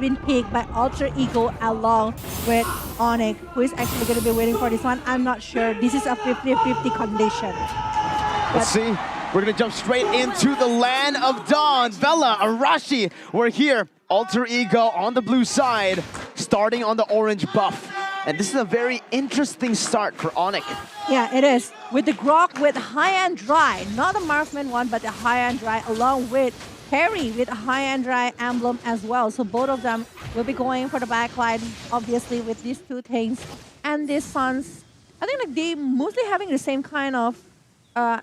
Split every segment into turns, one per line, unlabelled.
been picked by Alter Ego along with ONIC, who is actually going to be waiting for this one. I'm not sure. This is a 50-50 condition.
Let's see. We're going to jump straight into the land of Dawn. Vela, Arashi, we're here. Alter Ego on the blue side, starting on the orange buff. And this is a very interesting start for ONIC.
Yeah, it is. With the Grok with high and dry, not the marksman one, but the high and dry, along with KAIRI with a high and dry emblem as well. So both of them will be going for the backline, obviously, with these two things. And these Suns, I think like they mostly having the same kind of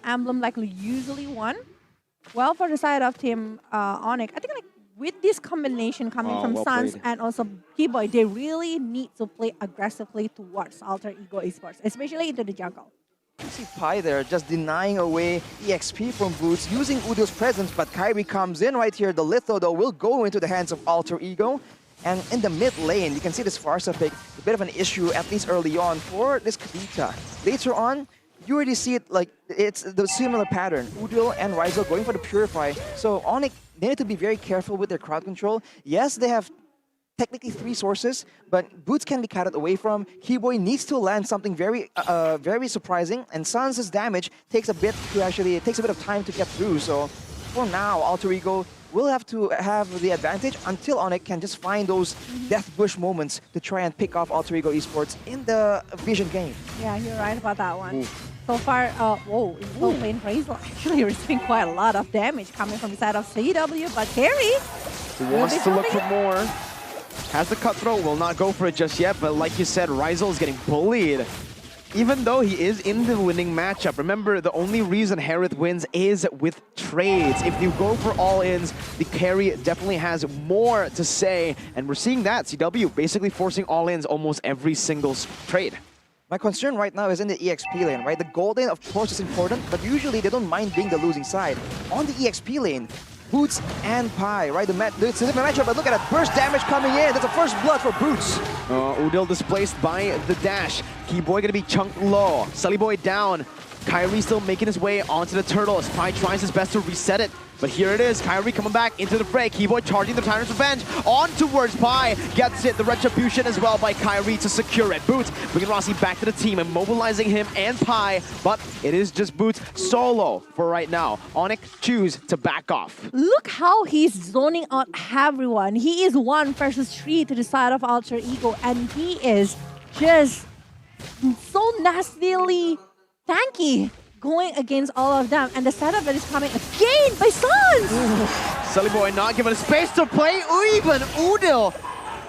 emblem like usually one. Well, for the side of team ONIC, I think like with this combination coming from
well
Suns
played.
and also KAIRI, they really need to play aggressively towards Alter Ego Esports, especially into the jungle.
You see Pi there just denying away EXP from Boots, using Udo's presence, but KAIRI comes in right here. The Litho, though, will go into the hands of Alter Ego. And in the mid lane, you can see this Farsa pick, a bit of an issue, at least early on, for this Kadita. Later on, you already see it like it's the similar pattern. Udil and Rizal going for the Purify. So ONIC needed to be very careful with their crowd control. Yes, they have technically 3 sources, but Boots can be carried away from. KEYBOY needs to land something very surprising, and Suns' damage takes a bit of time to get through. So for now, Alter Ego will have to have the advantage until ONIC can just find those death bush moments to try and pick off Alter Ego Esports in the Vision game.
Yeah, you're right about that one.
Ooh.
So far, whoa, in full lane, Rizal actually receiving quite a lot of damage coming from the side of CW, but KAIRI
He wants to look for more. Has the cutthroat, will not go for it just yet, but like you said, Rizal is getting bullied. Even though he is in the winning matchup, remember the only reason Harith wins is with trades. If you go for all-ins, the KAIRI definitely has more to say, and we're seeing that. CW basically forcing all-ins almost every single trade.
My concern right now is in the EXP lane, right? The gold lane, of course, is important, but usually they don't mind being the losing side. On the EXP lane, Boots and Pi, right? It's a different matchup, but look at that burst damage coming in. That's a first blood for Boots.
Udil displaced by the dash. KEYBOY gonna be chunked low. CELLIBOY down. KAIRI still making his way onto the turtle as Pi tries his best to reset it. But here it is, KAIRI coming back into the fray. KEYBOY charging the Tyrant's Revenge on towards Pi. Gets it, the Retribution as well by KAIRI to secure it. Boots bringing Rossi back to the team and mobilizing him and Pi. But it is just Boots solo for right now. ONIC choose to back off.
Look how he's zoning out everyone. He is 1 versus 3 to the side of Alter Ego, and he is just so nastily tanky going against all of them. And the setup that is coming again by Suns!
CELLIBOY not given a space to play. Even Udil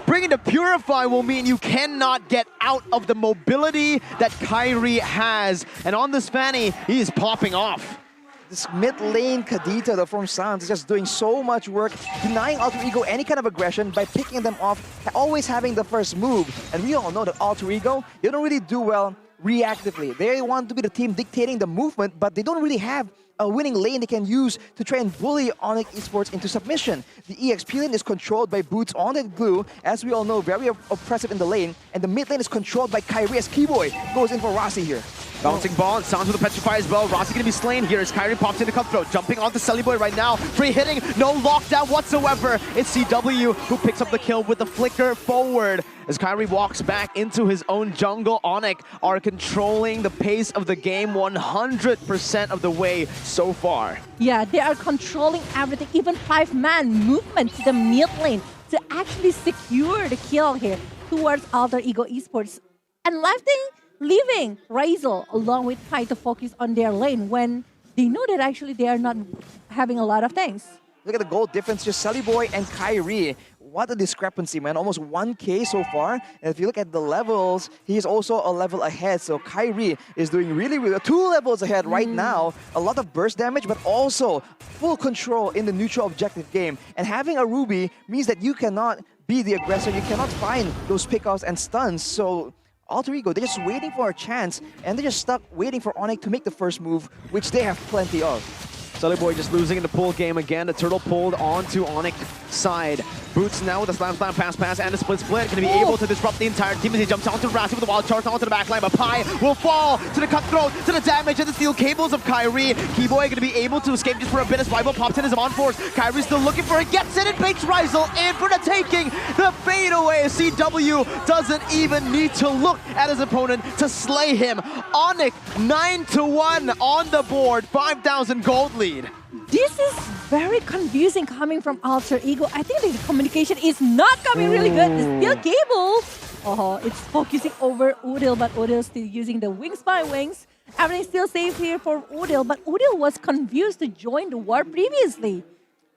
bringing the Purify will mean you cannot get out of the mobility that KAIRI has. And on this Fanny, he is popping off.
This mid lane Kadita, though, from Suns is just doing so much work, denying Alter Ego any kind of aggression by picking them off, always having the first move. And we all know that Alter Ego, they don't really do well reactively. They want to be the team dictating the movement, but they don't really have a winning lane they can use to try and bully ONIC Esports into submission. The EXP lane is controlled by Boots on that glue, as we all know, very oppressive in the lane, and the mid lane is controlled by KAIRI as KEYBOY goes in for Rossi here.
Bouncing ball, and sounds with the Petrify as well. Rossi gonna be slain here as KAIRI pops into Cutthroat. Jumping onto CELLIBOY right now. Free hitting, no lockdown whatsoever. It's CW who picks up the kill with the flicker forward. As KAIRI walks back into his own jungle, ONIC are controlling the pace of the game 100% of the way so far.
Yeah, they are controlling everything, even 5-man movement to the mid lane to actually secure the kill here towards Alter Ego Esports. And leaving Rizal along with Pi to focus on their lane when they know that actually they are not having a lot of things.
Look at the gold difference, just CELLIBOY and KAIRI. What a discrepancy, man. Almost 1K so far. And if you look at the levels, he is also a level ahead. So KAIRI is doing really, 2 levels ahead right now. A lot of burst damage, but also full control in the neutral objective game. And having a Ruby means that you cannot be the aggressor. You cannot find those pickoffs and stuns. So Alter Ego, they're just waiting for a chance, and they're just stuck waiting for ONIC to make the first move, which they have plenty of.
CELLIBOY just losing in the pull game again. The turtle pulled onto ONIC side. Boots now with a slam pass and a split. Going to be able to disrupt the entire team as he jumps onto Rassi with a wild charge onto the backline. But Pi will fall to the cutthroat, to the damage and the steel cables of KAIRI. KAIRI going to be able to escape just for a bit as Rival pops in as a on force. KAIRI still looking for it, gets it, and makes Rizel in for the taking. The fadeaway. CW doesn't even need to look at his opponent to slay him. ONIC 9-1 on the board, 5,000 gold lead.
This is very confusing coming from Alter Ego. I think the communication is not coming really good. The steel cable, it's focusing over Udil, but Udil still using the wings by wings. Everything's still safe here for Udil, but Udil was confused to join the war previously.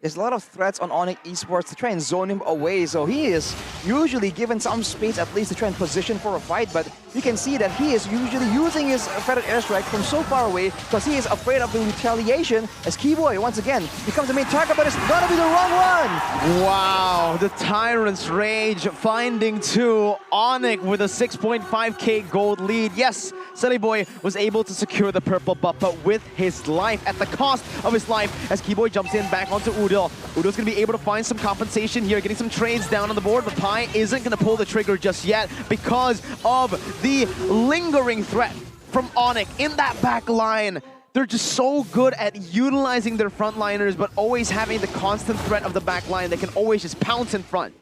There's a lot of threats on ONIC Esports to try and zone him away, so he is usually given some space at least to try and position for a fight, but you can see that he is usually using his feathered airstrike from so far away because he is afraid of the retaliation as KAIRI once again becomes the main target, but it's gonna be the wrong one!
Wow, the Tyrant's Rage finding two. ONIC with a 6.5k gold lead. Yes, CELLIBOY was able to secure the purple buff, but with his life, at the cost of his life, as KAIRI jumps in back onto Udil. Udil's going to be able to find some compensation here, getting some trades down on the board, but Pi isn't going to pull the trigger just yet because of the lingering threat from ONIC in that back line. They're just so good at utilizing their frontliners, but always having the constant threat of the back line that can always just pounce in front.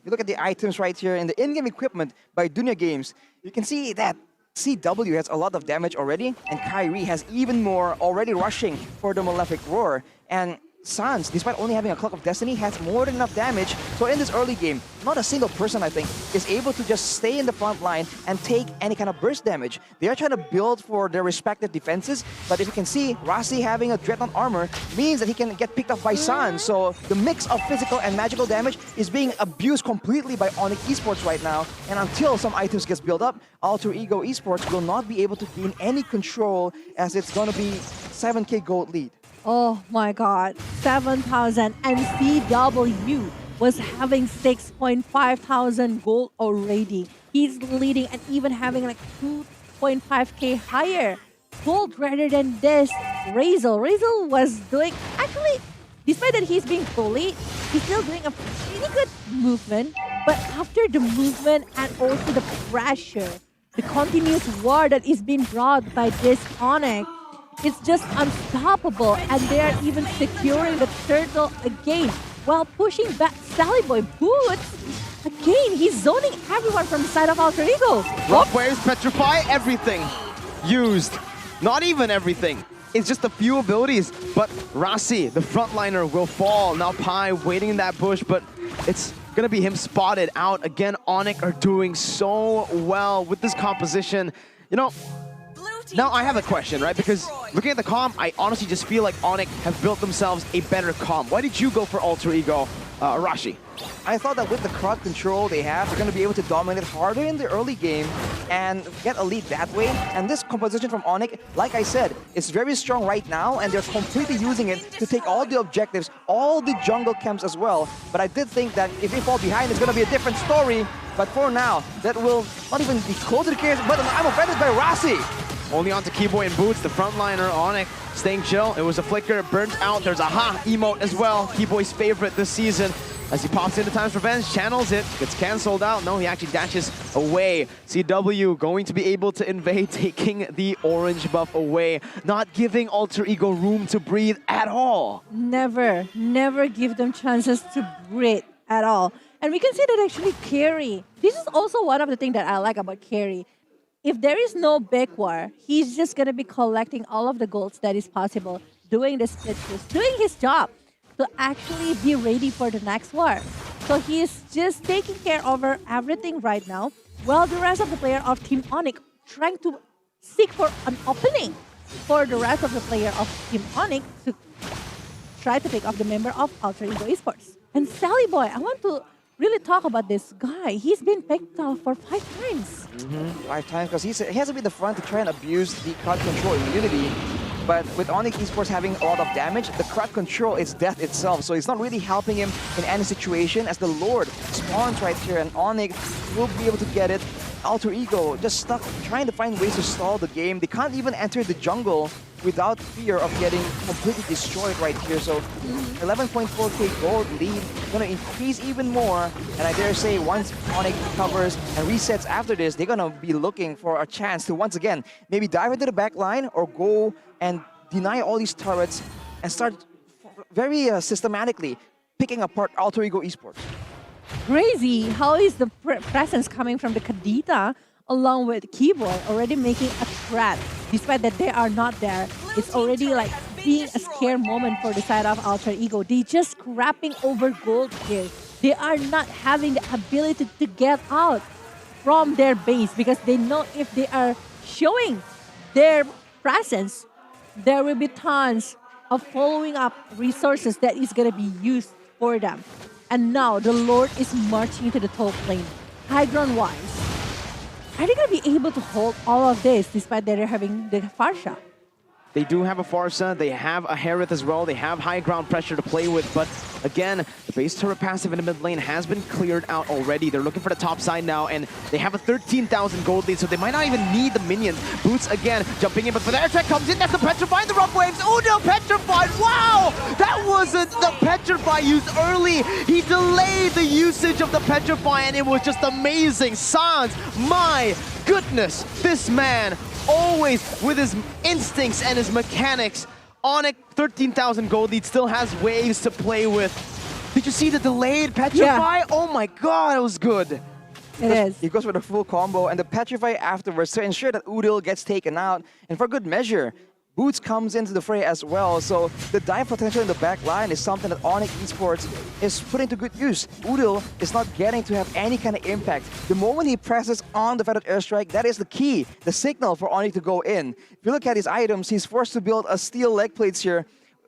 You look at the items right here in the in-game equipment by Dunya Games, you can see that CW has a lot of damage already, and KAIRI has even more already rushing for the Malefic Roar. And Sans, despite only having a Clock of Destiny, has more than enough damage. So in this early game, not a single person, I think, is able to just stay in the front line and take any kind of burst damage. They are trying to build for their respective defenses, but if you can see, Rassi having a Dreadnought armor means that he can get picked up by Sans. So the mix of physical and magical damage is being abused completely by ONIC Esports right now. And until some items gets built up, Alter Ego Esports will not be able to gain any control as it's going to be 7k gold lead.
Oh my god, 7,000, and CW was having 6,500 gold already. He's leading and even having like 2.5k higher gold rather than this Rizel. Rizel was doing, actually, despite that he's being bullied, he's still doing a pretty good movement. But after the movement and also the pressure, the continuous war that is being brought by this ONIC, it's just unstoppable, and they are even securing the turtle again while pushing back CELLIBOY. Boots, again, he's zoning everyone from the side of Alter Ego.
Rock waves, petrify, everything used. Not even everything. It's just a few abilities, but Rassi, the frontliner, will fall. Now Pi waiting in that bush, but it's gonna be him spotted out. Again, ONIC are doing so well with this composition. You know, now I have a question, right? Because looking at the comm, I honestly just feel like ONIC have built themselves a better comm. Why did you go for Alter Ego, Arashi?
I thought that with the crowd control they have, they're going to be able to dominate harder in the early game and get a lead that way. And this composition from ONIC, like I said, is very strong right now, and they're completely using it to take all the objectives, all the jungle camps as well. But I did think that if they fall behind, it's going to be a different story. But for now, that will not even be close to the case. But I'm offended by Rassi.
Only onto KAIRI and Boots, the frontliner. ONIC staying chill. It was a flicker, burnt out. There's a ha emote as well. KAIRI's favorite this season. As he pops into Time's Revenge, channels it, gets cancelled out. No, he actually dashes away. CW going to be able to invade, taking the orange buff away, not giving Alter Ego room to breathe at all.
Never give them chances to breathe at all. And we can see that actually KAIRI, this is also one of the things that I like about KAIRI. If there is no big war, he's just going to be collecting all of the golds that is possible, doing the split push, doing his job to actually be ready for the next war. So he's just taking care over everything right now, while the rest of the player of Team ONIC trying to seek for an opening for the rest of the player of Team ONIC to try to pick up the member of Alter Ego Esports. And CELLIBOY, I want to really talk about this guy. He's been picked off for 5 times.
5 times, because he has to be the front to try and abuse the crowd control immunity. But with ONIC Esports having a lot of damage, the crowd control is death itself. So it's not really helping him in any situation as the Lord spawns right here, and ONIC will be able to get it. Alter Ego just stuck trying to find ways to stall the game. They can't even enter the jungle without fear of getting completely destroyed right here. So 11.4k gold lead gonna increase even more. And I dare say once ONIC recovers and resets after this, they're gonna be looking for a chance to once again maybe dive into the back line or go and deny all these turrets and start very systematically picking apart Alter Ego Esports.
Crazy. How is the presence coming from the Kadita along with Keyboy already making a threat? Despite that they are not there, it's already like being a scare moment for the side of Alter Ego. They just scrapping over gold here. They are not having the ability to get out from their base because they know if they are showing their presence, there will be tons of following up resources that is going to be used for them. And now the Lord is marching into the top lane. High ground wise, are they going to be able to hold all of this despite they're having the Farsha?
They do have a Farsa, they have a Harith as well, they have high ground pressure to play with, but again, the base turret passive in the mid lane has been cleared out already. They're looking for the top side now, and they have a 13,000 gold lead, so they might not even need the minions. Boots again, jumping in, but for the air attack comes in, that's the Petrify, the Rock Waves. Oh no, Petrified, wow! That wasn't the Petrify used early. He delayed the usage of the Petrify, and it was just amazing. Sans, my goodness, this man, always with his instincts and his mechanics. ONIC, 13,000 gold lead, still has waves to play with. Did you see the delayed Petrify?
Yeah.
Oh my god, it was good.
It is.
He goes for the full combo and the Petrify afterwards to ensure that Udil gets taken out. And for good measure, Boots comes into the fray as well. So the dive potential in the back line is something that ONIC Esports is putting to good use. Udil is not getting to have any kind of impact. The moment he presses on the feathered airstrike, that is the key, the signal for ONIC to go in. If you look at his items, he's forced to build a steel leg plates here.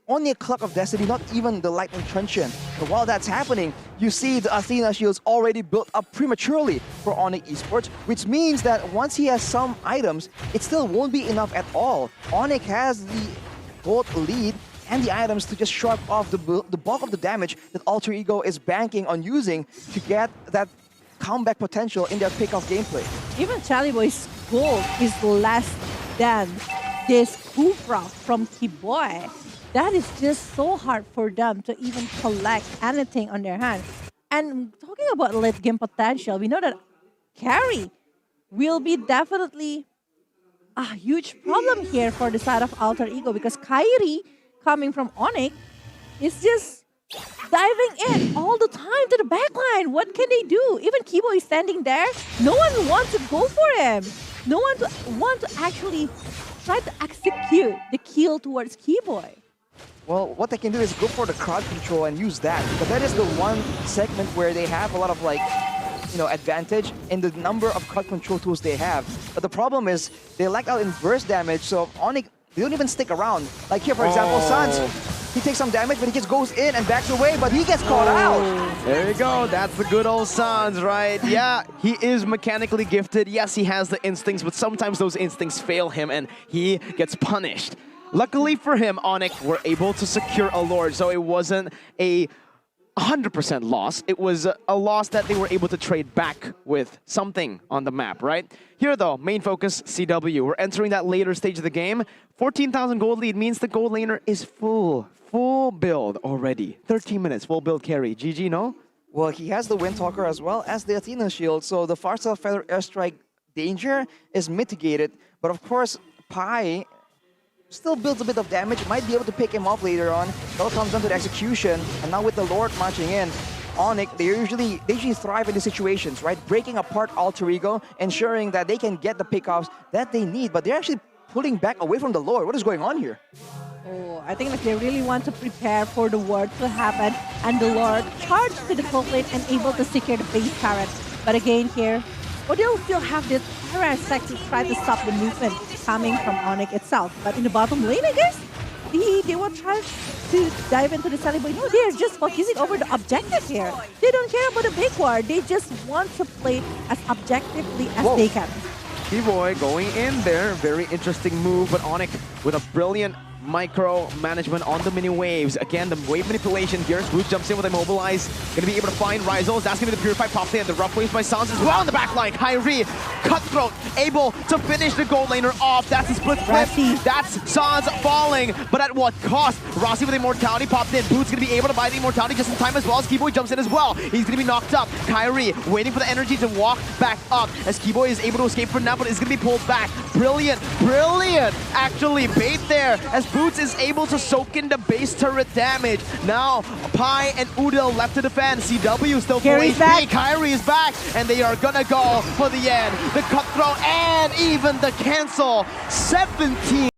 Only a Clock of Destiny, not even the Lightning Truncheon. But while that's happening, you see the Athena shields already built up prematurely for ONIC Esports, which means that once he has some items, it still won't be enough at all. ONIC has the gold lead and the items to just shrug off the bulk of the damage that Alter Ego is banking on using to get that comeback potential in their pick-off gameplay.
Even CELLIBOY's gold is less than this Kufra from Keyboy. That is just so hard for them to even collect anything on their hand. And talking about late game potential, we know that KAIRI will be definitely a huge problem here for the side of Alter Ego because KAIRI, coming from ONIC, is just diving in all the time to the backline. What can they do? Even Keyboy is standing there. No one wants to go for him. No one want to actually try to execute the kill towards Keyboy.
Well, what they can do is go for the crowd control and use that. But that is the one segment where they have a lot of advantage in the number of crowd control tools they have. But the problem is they lack out in burst damage, so ONIC, they don't even stick around. Like here, for example, Sans, he takes some damage, but he just goes in and backs away, but he gets caught out.
There you go. That's the good old Sans, right? Yeah, he is mechanically gifted. Yes, he has the instincts, but sometimes those instincts fail him and he gets punished. Luckily for him, ONIC were able to secure a Lord, so it wasn't a 100% loss. It was a loss that they were able to trade back with something on the map, right? Here though, main focus, CW. We're entering that later stage of the game. 14,000 gold lead means the gold laner is full build already. 13 minutes, full build carry. GG, no?
Well, he has the Windtalker as well as the Athena shield, so the Farsa Feather Airstrike danger is mitigated. But of course, Pi still builds a bit of damage, might be able to pick him off later on. It all comes down to the execution, and now with the Lord marching in, ONIC, they usually thrive in these situations, right? Breaking apart Alter Ego, ensuring that they can get the pickoffs that they need, but they're actually pulling back away from the Lord. What is going on here?
Oh, I think they really want to prepare for the war to happen, and the Lord charged to the top lane and able to secure the base turret. But again here, they'll still have this attack to try to stop the movement coming from ONIC itself. But in the bottom lane, I guess, they will try to dive into the CELLIBOY. No, they're just focusing over the objective here. They don't care about the big war. They just want to play as objectively as they can.
Keyboy going in there. Very interesting move, but ONIC with a brilliant micro management on the mini waves. Again, the wave manipulation. Gears Boots jumps in with Immobilize. Gonna be able to find Rizos. That's gonna be the Purified Pop play and the rough waves by Sounds as well on the back line. KAIRI, Cutthroat, able to finish the gold laner off. That's a split flip. That's Sans falling, but at what cost? Rossi with Immortality popped in. Boots gonna be able to buy the Immortality just in time as well as Keyboy jumps in as well. He's gonna be knocked up. KAIRI waiting for the energy to walk back up as Keyboy is able to escape for now, but is gonna be pulled back. Brilliant, brilliant! Actually, bait there as Boots is able to soak in the base turret damage. Now, Pi and Udil left to defend. CW still full
KAIRI's
HP.
back.
KAIRI is back, and they are gonna go for the end. The Cutthroat and even the cancel. 17